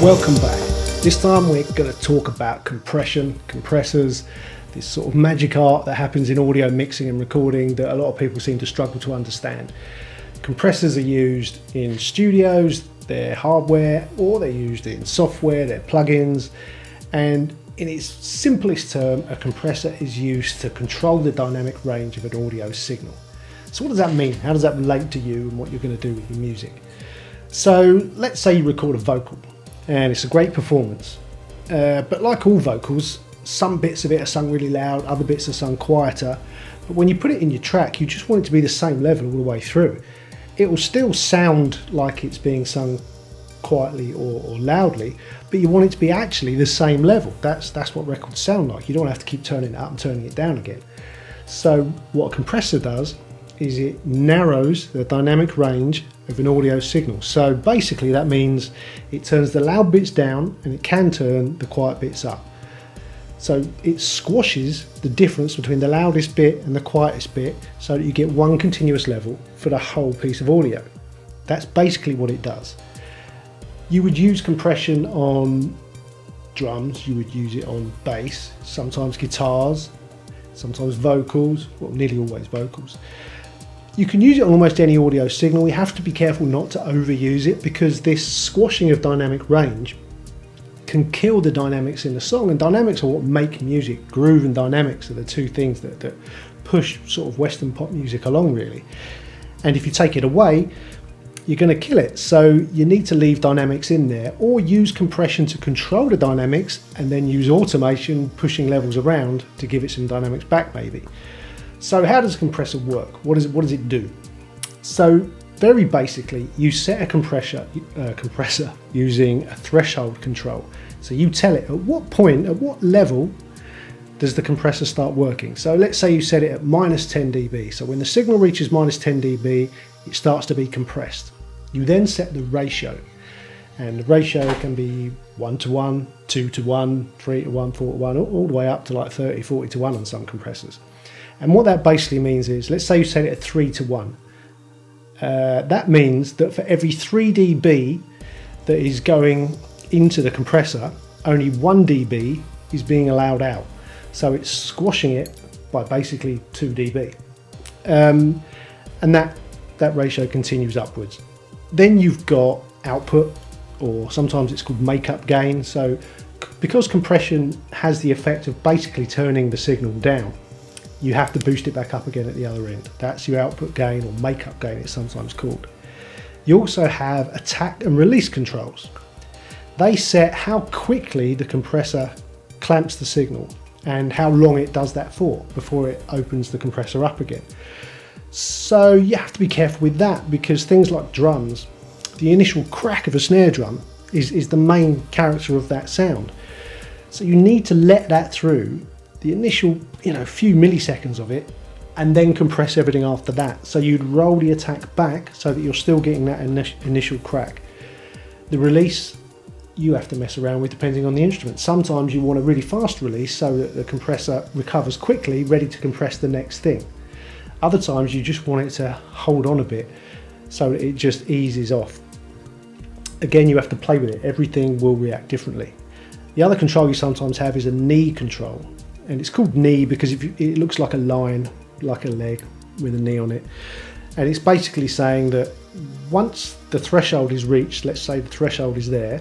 Welcome back. This time we're going to talk about compression, compressors, this sort of magic art that happens in audio mixing and recording that a lot of people seem to struggle to understand. Compressors are used in studios, they're hardware, or they're used in software, they're plugins, and in its simplest term, a compressor is used to control the dynamic range of an audio signal. So what does that mean? How does that relate to you and what you're going to do with your music? So let's say you record a vocal and it's a great performance, but like all vocals, some bits of it are sung really loud, other bits are sung quieter, but when you put it in your track you just want it to be the same level all the way through. It will still sound like it's being sung quietly or loudly, but you want it to be actually the same level. That's what records sound like. You don't have to keep turning it up and turning it down again. So what a compressor does is it narrows the dynamic range of an audio signal. So basically that means it turns the loud bits down and it can turn the quiet bits up. So it squashes the difference between the loudest bit and the quietest bit so that you get one continuous level for the whole piece of audio. That's basically what it does. You would use compression on drums, you would use it on bass, sometimes guitars, sometimes vocals, well nearly always vocals. You can use it on almost any audio signal. You have to be careful not to overuse it because this squashing of dynamic range can kill the dynamics in the song, and dynamics are what make music. Groove and dynamics are the two things that push sort of Western pop music along really. And if you take it away, you're going to kill it. So you need to leave dynamics in there or use compression to control the dynamics and then use automation pushing levels around to give it some dynamics back maybe. So how does a compressor work? What does it do? So very basically, you set a compressor using a threshold control. So you tell it at what point, at what level does the compressor start working. So let's say you set it at -10 dB. So when the signal reaches -10 dB, it starts to be compressed. You then set the ratio, and the ratio can be 1:1, 2:1, 3:1, 4:1, all the way up to like 30, 40:1 on some compressors. And what that basically means is, let's say you set it at 3:1. That means that for every 3 dB that is going into the compressor, only 1 dB is being allowed out. So it's squashing it by basically 2 dB. And that ratio continues upwards. Then you've got output, or sometimes it's called makeup gain. So because compression has the effect of basically turning the signal down, you have to boost it back up again at the other end. That's your output gain, or makeup gain it's sometimes called. You also have attack and release controls. They set how quickly the compressor clamps the signal and how long it does that for before it opens the compressor up again. So you have to be careful with that, because things like drums, the initial crack of a snare drum is the main character of that sound. So you need to let that through the initial few milliseconds of it and then compress everything after that. So you'd roll the attack back so that you're still getting that initial crack. The release you have to mess around with depending on the instrument. Sometimes you want a really fast release so that the compressor recovers quickly, ready to compress the next thing. Other times you just want it to hold on a bit so that it just eases off. Again, you have to play with it. Everything will react differently. The other control you sometimes have is a knee control. And it's called knee because it looks like a line, like a leg with a knee on it. And it's basically saying that once the threshold is reached, let's say the threshold is there,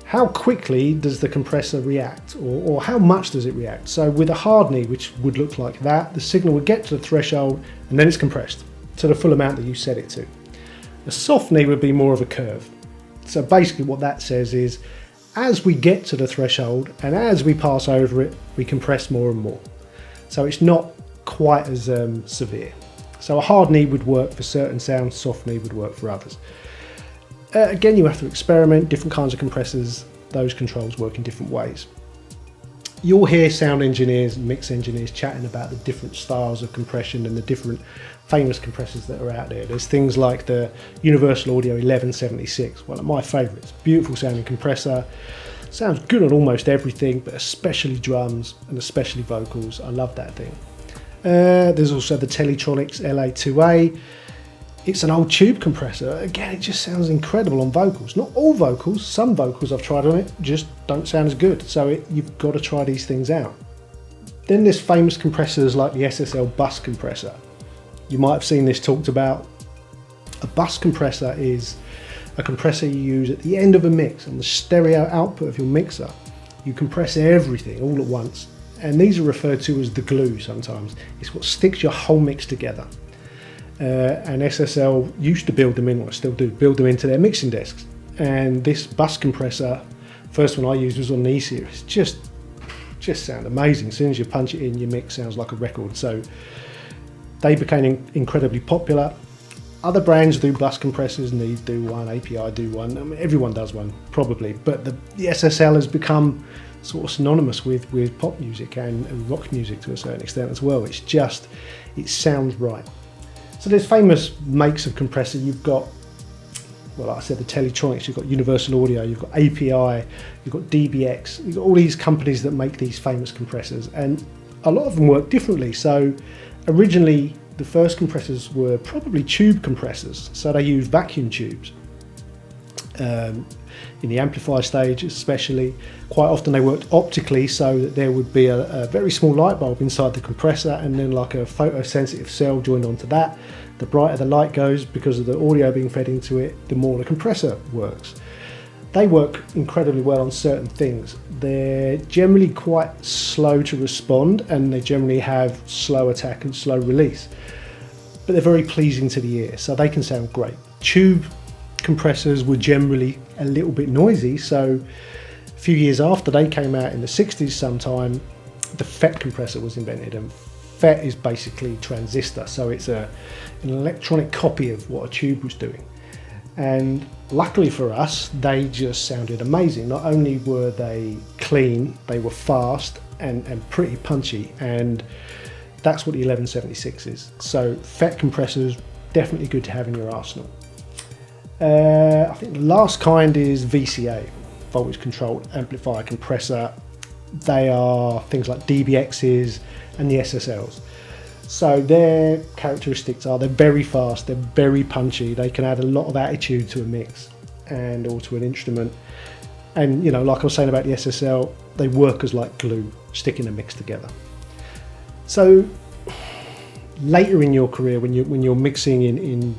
how quickly does the compressor react, or how much does it react? So with a hard knee, which would look like that, the signal would get to the threshold and then it's compressed to the full amount that you set it to. A soft knee would be more of a curve. So basically what that says is, as we get to the threshold and as we pass over it, we compress more and more. So it's not quite as severe. So a hard knee would work for certain sounds, soft knee would work for others. Again, you have to experiment, different kinds of compressors, those controls work in different ways. You'll hear sound engineers and mix engineers chatting about the different styles of compression and the different famous compressors that are out there. There's things like the Universal Audio 1176, one of my favourites. Beautiful sounding compressor, sounds good on almost everything, but especially drums and especially vocals. I love that thing. There's also the Teletronics LA2A. It's an old tube compressor. Again, it just sounds incredible on vocals. Not all vocals, some vocals I've tried on it just don't sound as good. So you've got to try these things out. Then there's famous compressors like the Ssl Bus Compressor. You might have seen this talked about. A bus compressor is a compressor you use at the end of a mix on the stereo output of your mixer. You compress everything all at once. And these are referred to as the glue sometimes. It's what sticks your whole mix together. And SSL used to build them in, or still do, build them into their mixing desks. And this bus compressor, first one I used was on the E series, just sound amazing. As soon as you punch it in, your mix sounds like a record. So they became incredibly popular. Other brands do bus compressors, Need do one, API do one. I mean, everyone does one probably, but the SSL has become sort of synonymous with pop music and rock music to a certain extent as well. It sounds right. So there's famous makes of compressor. You've got, well, like I said, the Teletronics, you've got Universal Audio, you've got API, you've got DBX, you've got all these companies that make these famous compressors, and a lot of them work differently. So originally, the first compressors were probably tube compressors, so they used vacuum tubes. In the amplifier stage especially, quite often they worked optically, so that there would be a very small light bulb inside the compressor and then like a photosensitive cell joined onto that. The brighter the light goes, because of the audio being fed into it, the more the compressor works. They work incredibly well on certain things. They're generally quite slow to respond, and they generally have slow attack and slow release, but they're very pleasing to the ear, so they can sound great. Tube compressors were generally a little bit noisy, so a few years after they came out in the 60s sometime, the FET compressor was invented, and FET is basically transistor, so it's an electronic copy of what a tube was doing. And luckily for us, they just sounded amazing. Not only were they clean, they were fast and pretty punchy, and that's what the 1176 is. So FET compressors, definitely good to have in your arsenal. I think the last kind is VCA, voltage controlled amplifier compressor. They are things like DBXs and the SSLs. So their characteristics are they're very fast, they're very punchy, they can add a lot of attitude to a mix and or to an instrument. And you know, like I was saying about the SSL, they work as like glue, sticking a mix together. So later in your career, when you're mixing in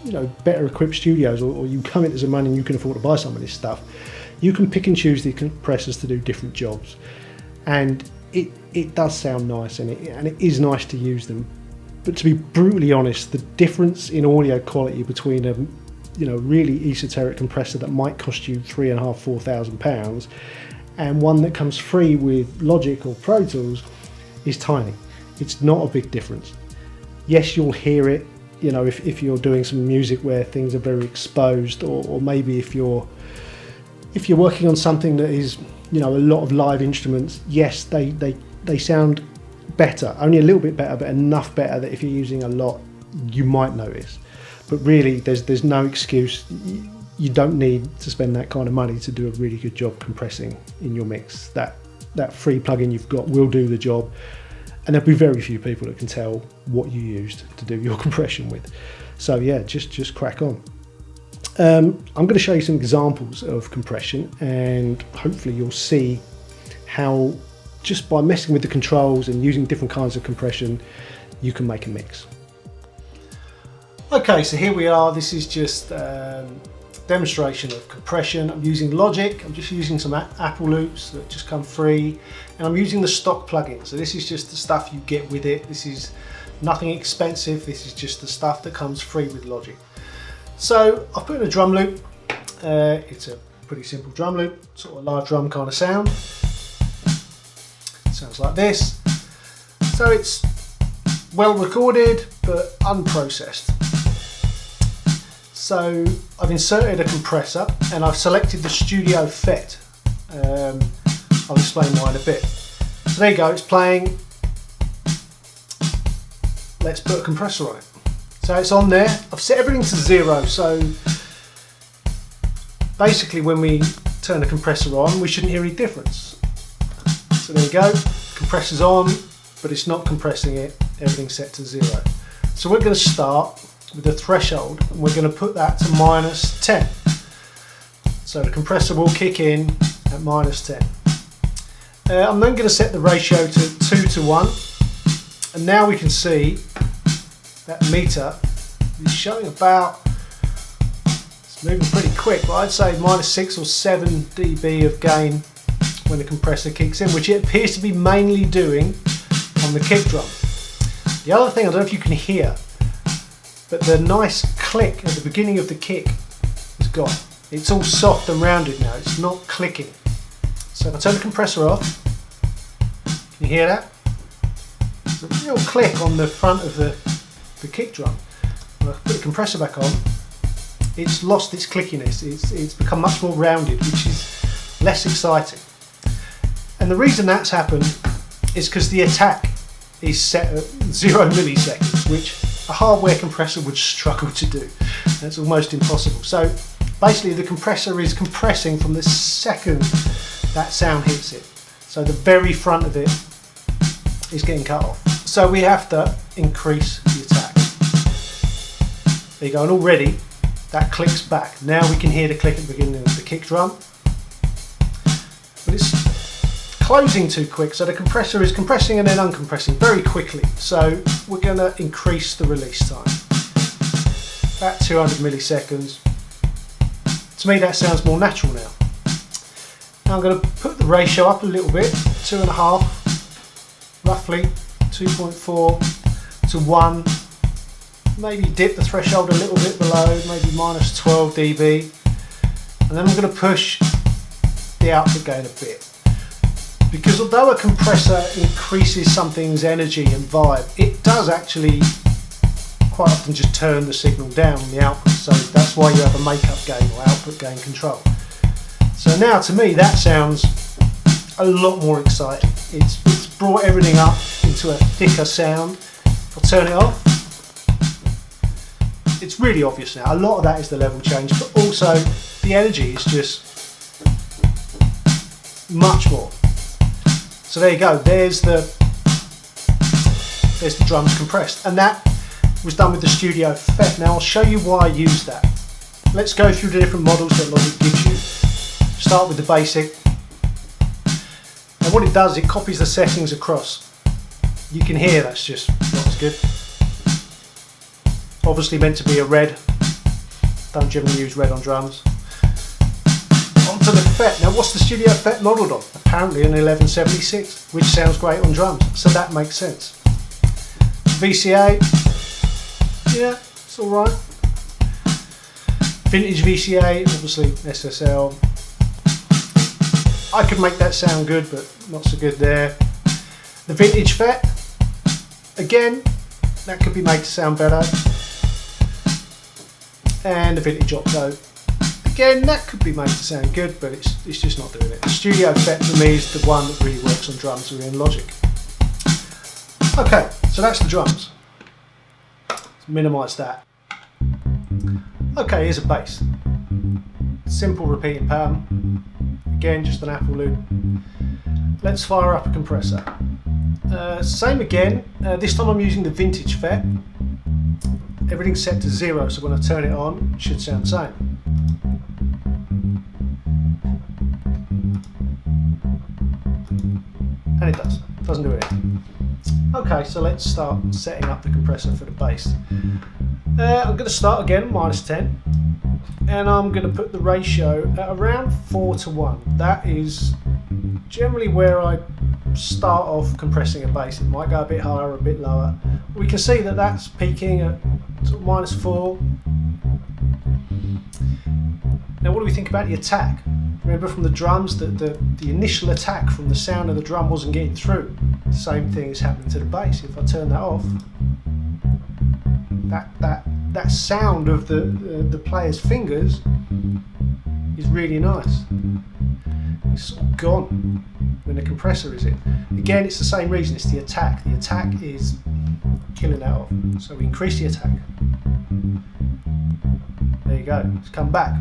you know, better equipped studios, or you come into some money and you can afford to buy some of this stuff, you can pick and choose the compressors to do different jobs, and it does sound nice, and it is nice to use them. But to be brutally honest, the difference in audio quality between a really esoteric compressor that might cost you £3,500–4,000 and one that comes free with Logic or Pro Tools is tiny. It's not a big difference. Yes, you'll hear it, you know, if you're doing some music where things are very exposed, or maybe if you're working on something that is, you know, a lot of live instruments. Yes, they sound better, only a little bit better, but enough better that if you're using a lot, you might notice. But really, there's no excuse. You don't need to spend that kind of money to do a really good job compressing in your mix. That free plugin you've got will do the job. And there'll be very few people that can tell what you used to do your compression with. So yeah, just crack on. I'm going to show you some examples of compression, and hopefully you'll see how just by messing with the controls and using different kinds of compression, you can make a mix. Okay, so here we are. This is just demonstration of compression. I'm using Logic. I'm just using some Apple loops that just come free, and I'm using the stock plugin. So this is just the stuff you get with it. This is nothing expensive. This is just the stuff that comes free with Logic. So I've put in a drum loop. It's a pretty simple drum loop, sort of live drum kind of sound. Sounds like this. So it's well recorded but unprocessed. So I've inserted a compressor and I've selected the Studio FET. I'll explain why in a bit. So there you go, it's playing. Let's put a compressor on it. So it's on there. I've set everything to 0. So basically when we turn the compressor on, we shouldn't hear any difference. So there you go, compressor's on, but it's not compressing it. Everything's set to 0. So we're going to start with the threshold, and we're going to put that to -10. So the compressor will kick in at -10. I'm then going to set the ratio to 2:1, and now we can see that meter is showing about, it's moving pretty quick, but I'd say -6 or 7 dB of gain when the compressor kicks in, which it appears to be mainly doing on the kick drum. The other thing, I don't know if you can hear, but the nice click at the beginning of the kick is gone. It's all soft and rounded now, it's not clicking. So if I turn the compressor off, can you hear that? There's a real click on the front of the kick drum. When I put the compressor back on, it's lost its clickiness, it's become much more rounded, which is less exciting. And the reason that's happened is because the attack is set at 0 milliseconds, which a hardware compressor would struggle to do. That's almost impossible. So basically the compressor is compressing from the second that sound hits it. So the very front of it is getting cut off. So we have to increase the attack. There you go, and already that clicks back. Now we can hear the click at the beginning of the kick drum. But it's closing too quick, so the compressor is compressing and then uncompressing very quickly. So we're going to increase the release time. About 200 milliseconds. To me that sounds more natural now. Now I'm going to put the ratio up a little bit, 2.5, roughly 2.4 to 1. Maybe dip the threshold a little bit below, maybe -12 dB. And then I'm going to push the output gain a bit. Because although a compressor increases something's energy and vibe, it does actually quite often just turn the signal down on the output. So that's why you have a makeup gain or output gain control. So now to me that sounds a lot more exciting. It's brought everything up into a thicker sound. If I turn it off, it's really obvious now. A lot of that is the level change, but also the energy is just much more. So there you go, there's the drums compressed, and that was done with the Studio FET. Now I'll show you why I use that. Let's go through the different models that Logic gives you. Start with the basic, and what it does, it copies the settings across. You can hear that's just not as good. Obviously meant to be a red, don't generally use red on drums. Onto the FET. Now what's the Studio FET modelled on? Apparently an 1176, which sounds great on drums, so that makes sense. VCA, yeah, it's alright. Vintage VCA, obviously SSL. I could make that sound good, but not so good there. The vintage FET, again, that could be made to sound better. And the vintage Octo, again, that could be made to sound good, but it's just not doing it. The Studio FET for me is the one that really works on drums within Logic. Okay, so that's the drums. Let's minimise that. Okay, here's a bass. Simple repeating pattern. Again, just an Apple loop. Let's fire up a compressor. Same again. This time I'm using the vintage FET. Everything's set to 0, so when I turn it on, it should sound the same. And it does. Doesn't do anything. Okay, so let's start setting up the compressor for the bass. I'm going to start again, -10. And I'm going to put the ratio at around 4:1. That is generally where I start off compressing a bass. It might go a bit higher or a bit lower. We can see that that's peaking at sort of -4. Now what do we think about the attack? Remember from the drums that the initial attack from the sound of the drum wasn't getting through. The same thing is happening to the bass. If I turn that off, that sound of the player's fingers is really nice. It's sort of gone when the compressor is in. Again, it's the same reason, it's the attack. The attack is killing that off. So we increase the attack. There you go, it's come back.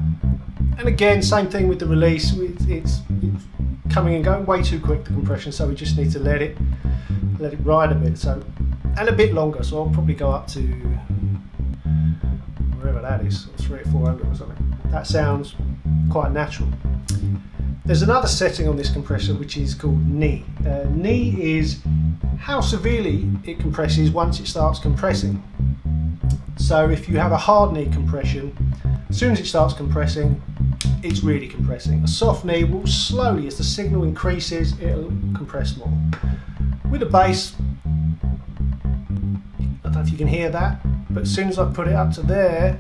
And again, same thing with the release. It's coming and going way too quick, the compression, so we just need to let it ride a bit. So, and a bit longer, so I'll probably go up to wherever that is, or 300 or 400 or something. That sounds quite natural. There's another setting on this compressor which is called knee. Knee is how severely it compresses once it starts compressing. So if you have a hard knee compression, as soon as it starts compressing, it's really compressing. A soft knee will slowly, as the signal increases, it'll compress more. With a bass, I don't know if you can hear that, but as soon as I put it up to there,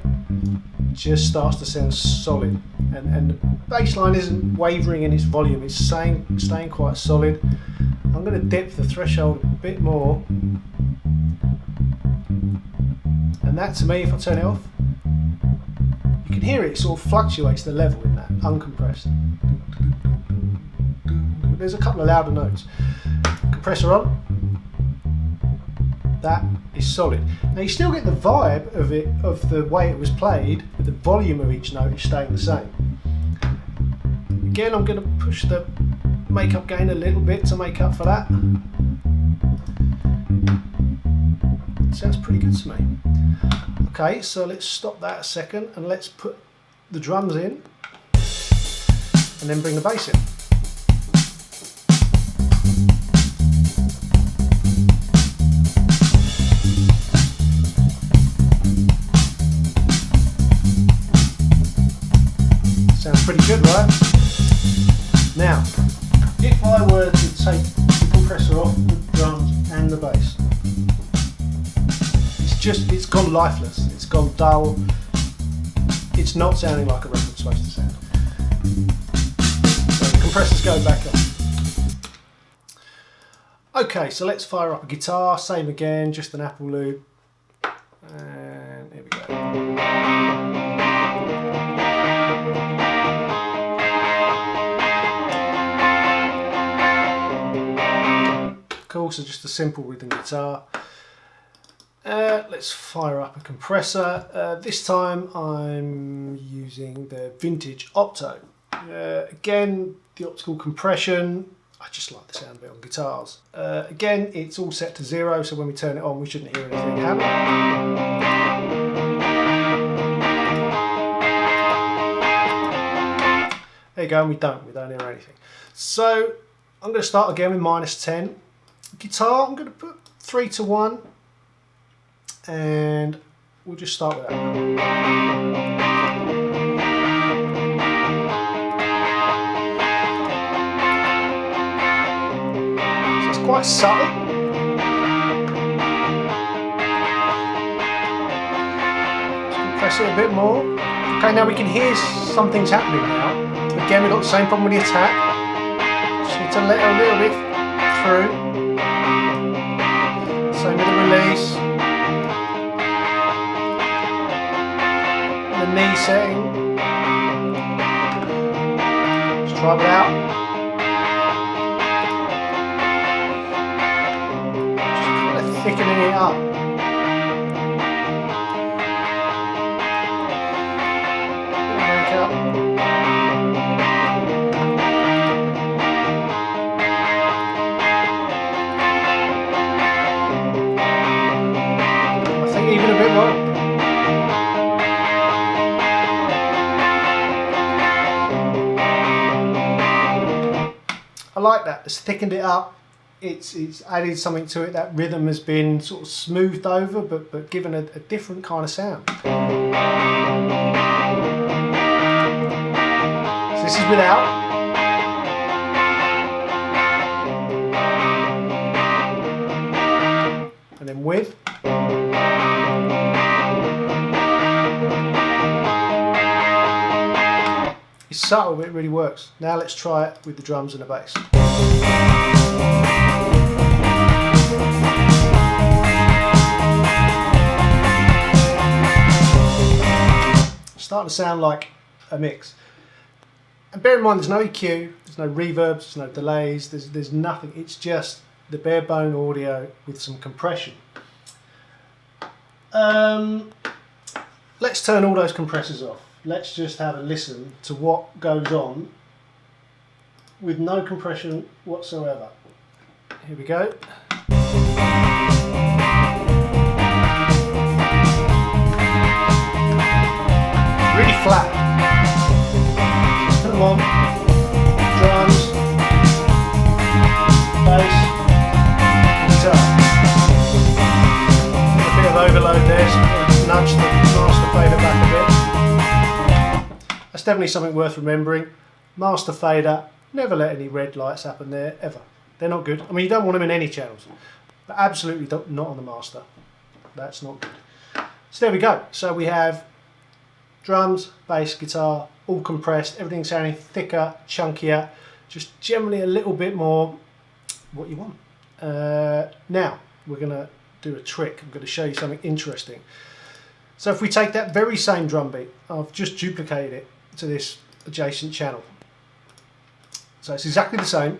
it just starts to sound solid. And the bass line isn't wavering in its volume, it's staying quite solid. I'm going to dip the threshold a bit more. And that, to me, if I turn it off, you can hear it sort of fluctuates the level in that, uncompressed. There's a couple of louder notes. Compressor on. That is solid. Now you still get the vibe of it, of the way it was played, but the volume of each note is staying the same. Again, I'm going to push the makeup gain a little bit to make up for that. Sounds pretty good to me. Okay, so let's stop that a second and let's put the drums in and then bring the bass in. Sounds pretty good, right? Now, if I were to take the compressor off the drums and the bass, it's gone lifeless, it's gone dull, it's not sounding like a record's supposed to sound. So the compressors go back on. Okay, so let's fire up a guitar, same again, just an Apple loop, and here we go. Cool, so just a simple rhythm guitar. Let's fire up a compressor. This time I'm using the vintage Opto. Again, the optical compression, I just like the sound of it on guitars. Again, it's all set to 0, so when we turn it on we shouldn't hear anything happen. There you go, and we don't hear anything. So I'm going to start again with -10. Guitar, I'm going to put 3 to 1. And we'll just start with that. So it's quite subtle. Just compress it a bit more. Okay, now we can hear something's happening now. Again, we've got the same problem with the attack. Just need to let it a little bit through. Same with the release. The knee setting. Let's try it out. Just kind of thickening it up. Makeup. I think even a bit more. I like that, it's thickened it up, it's added something to it, that rhythm has been sort of smoothed over but given a different kind of sound. So this is without. And then with. It's subtle, but it really works. Now let's try it with the drums and the bass. It's starting to sound like a mix. And bear in mind, there's no EQ, there's no reverbs, there's no delays, there's nothing. It's just the bare bone audio with some compression. Let's turn all those compressors off. Let's just have a listen to what goes on with no compression whatsoever. Here we go. flat. Put them on. Drums, bass, guitar. A bit of overload there, so nudge the master fader back a bit. That's definitely something worth remembering. Master fader, never let any red lights happen there, ever. They're not good. I mean, you don't want them in any channels, but absolutely not on the master. That's not good. So there we go. So we have drums, bass, guitar, all compressed, everything sounding thicker, chunkier, just generally a little bit more what you want. Now we're going to do a trick. I'm going to show you something interesting. So if we take that very same drum beat, I've just duplicated it to this adjacent channel. So it's exactly the same.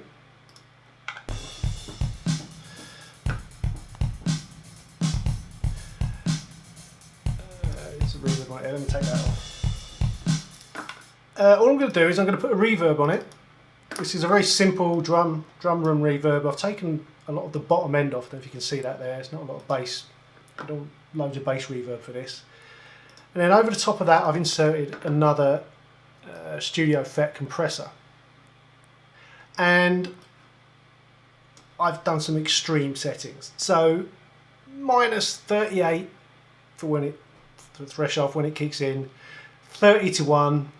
It's a reverb right here. Let me take that off. All I'm going to do is I'm going to put a reverb on it. This is a very simple drum room reverb. I've taken a lot of the bottom end off, if you can see that there. It's not a lot of bass. I don't loads of bass reverb for this. And then over the top of that, I've inserted another studio effect compressor. And I've done some extreme settings. So -38 for when it, for the threshold when it kicks in, 30 to 1.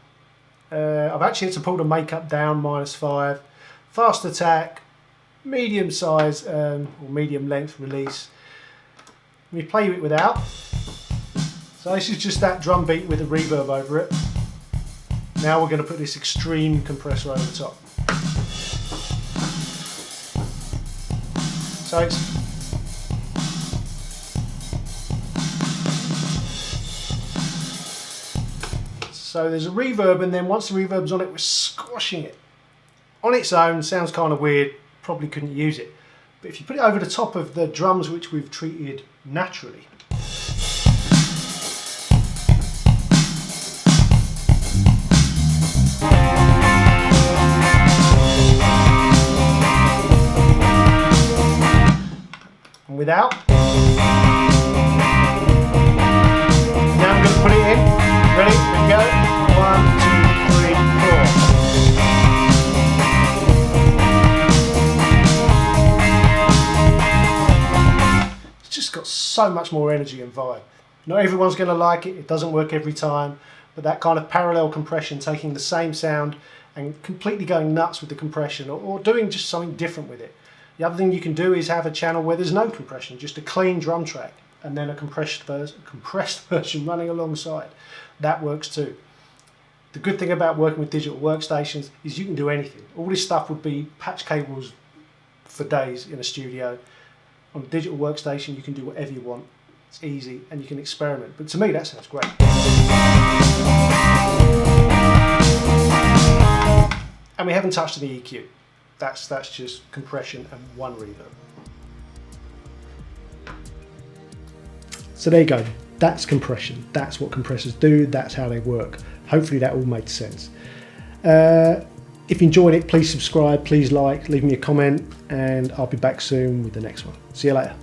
I've actually had to pull the makeup down, -5. Fast attack, medium size or medium length release. We play it without. So this is just that drum beat with a reverb over it. Now we're going to put this extreme compressor over the top. So it's there's a reverb, and then once the reverb's on it, we're squashing it. On its own, sounds kind of weird, probably couldn't use it. But if you put it over the top of the drums which we've treated naturally, and without, now I'm going to put it in. Ready? Here we go. 1, 2, 3, 4. It's just got so much more energy and vibe. Not everyone's going to like it. It doesn't work every time. But that kind of parallel compression, taking the same sound and completely going nuts with the compression, or doing just something different with it. The other thing you can do is have a channel where there's no compression, just a clean drum track, and then a compressed version running alongside. That works too. The good thing about working with digital workstations is you can do anything. All this stuff would be patch cables for days in a studio. On a digital workstation you can do whatever you want. It's easy and you can experiment. But to me that sounds great. And we haven't touched any EQ. That's just compression and one reverb. So there you go. That's compression. That's what compressors do. That's how they work. Hopefully that all made sense. If you enjoyed it, please subscribe, please like, leave me a comment, and I'll be back soon with the next one. See you later.